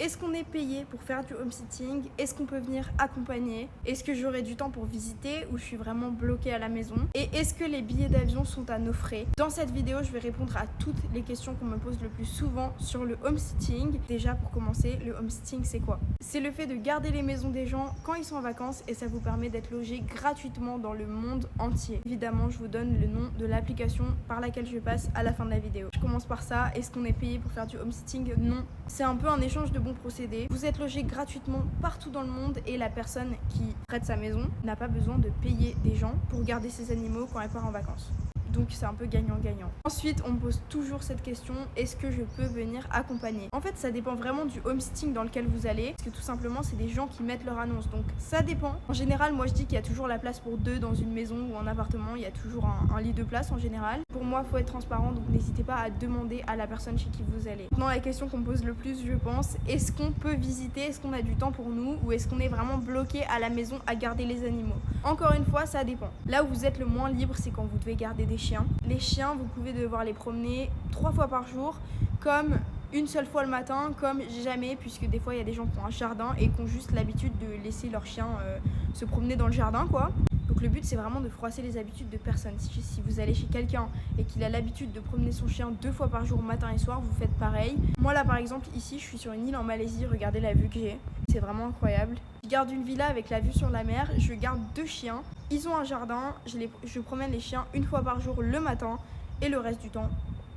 Est-ce qu'on est payé pour faire du home sitting? Est-ce qu'on peut venir accompagner? Est-ce que j'aurai du temps pour visiter ou je suis vraiment bloquée à la maison? Et est-ce que les billets d'avion sont à nos frais? Dans cette vidéo, je vais répondre à toutes les questions qu'on me pose le plus souvent sur le home sitting. Déjà, pour commencer, le home sitting, c'est quoi? C'est le fait de garder les maisons des gens quand ils sont en vacances et ça vous permet d'être logé gratuitement dans le monde entier. Évidemment, je vous donne le nom de l'application par laquelle je passe à la fin de la vidéo. Je commence par ça. Est-ce qu'on est payé pour faire du home sitting? Non. C'est un peu un échange de bons procédés. Vous êtes logé gratuitement partout dans le monde et la personne qui prête sa maison n'a pas besoin de payer des gens pour garder ses animaux quand elle part en vacances. Donc c'est un peu gagnant-gagnant. Ensuite, on me pose toujours cette question, est-ce que je peux venir accompagner? En fait, ça dépend vraiment du home sitting dans lequel vous allez, parce que tout simplement, c'est des gens qui mettent leur annonce. Donc ça dépend. En général, moi je dis qu'il y a toujours la place pour deux dans une maison ou un appartement, il y a toujours un lit de place en général. Pour moi, il faut être transparent, donc n'hésitez pas à demander à la personne chez qui vous allez. Maintenant, la question qu'on me pose le plus, je pense, est-ce qu'on peut visiter? Est-ce qu'on a du temps pour nous? Ou est-ce qu'on est vraiment bloqué à la maison à garder les animaux? Encore une fois, ça dépend. Là où vous êtes le moins libre, c'est quand vous devez garder des chiens. Les chiens, vous pouvez devoir les promener 3 fois par jour, comme une seule fois le matin, comme jamais, puisque des fois il y a des gens qui ont un jardin et qui ont juste l'habitude de laisser leurs chiens se promener dans le jardin, quoi. Donc le but, c'est vraiment de froisser les habitudes de personne. Si vous allez chez quelqu'un et qu'il a l'habitude de promener son chien 2 fois par jour, matin et soir, vous faites pareil. Moi là par exemple, ici, je suis sur une île en Malaisie, regardez la vue que j'ai. C'est vraiment incroyable. Je garde une villa avec la vue sur la mer, je garde 2 chiens. Ils ont un jardin, je promène les chiens 1 fois par jour le matin et le reste du temps,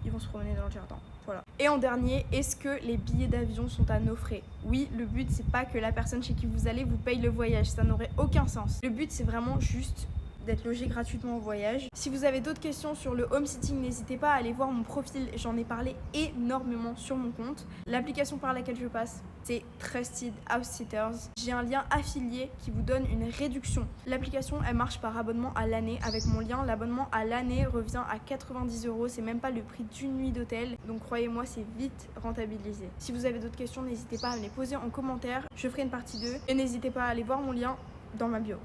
ils vont se promener dans le jardin. Voilà. Et en dernier, est-ce que les billets d'avion sont à nos frais? Oui, le but c'est pas que la personne chez qui vous allez vous paye le voyage, ça n'aurait aucun sens. Le but c'est vraiment juste d'être logé gratuitement au voyage. Si vous avez d'autres questions sur le home sitting, n'hésitez pas à aller voir mon profil, j'en ai parlé énormément sur mon compte. L'application par laquelle je passe, c'est Trusted House Sitters. J'ai un lien affilié qui vous donne une réduction. L'application, elle marche par abonnement à l'année. Avec mon lien, l'abonnement à l'année revient à 90 €. C'est même pas le prix d'une nuit d'hôtel. Donc croyez-moi, c'est vite rentabilisé. Si vous avez d'autres questions, n'hésitez pas à me les poser en commentaire. Je ferai une partie 2. Et n'hésitez pas à aller voir mon lien dans ma bio.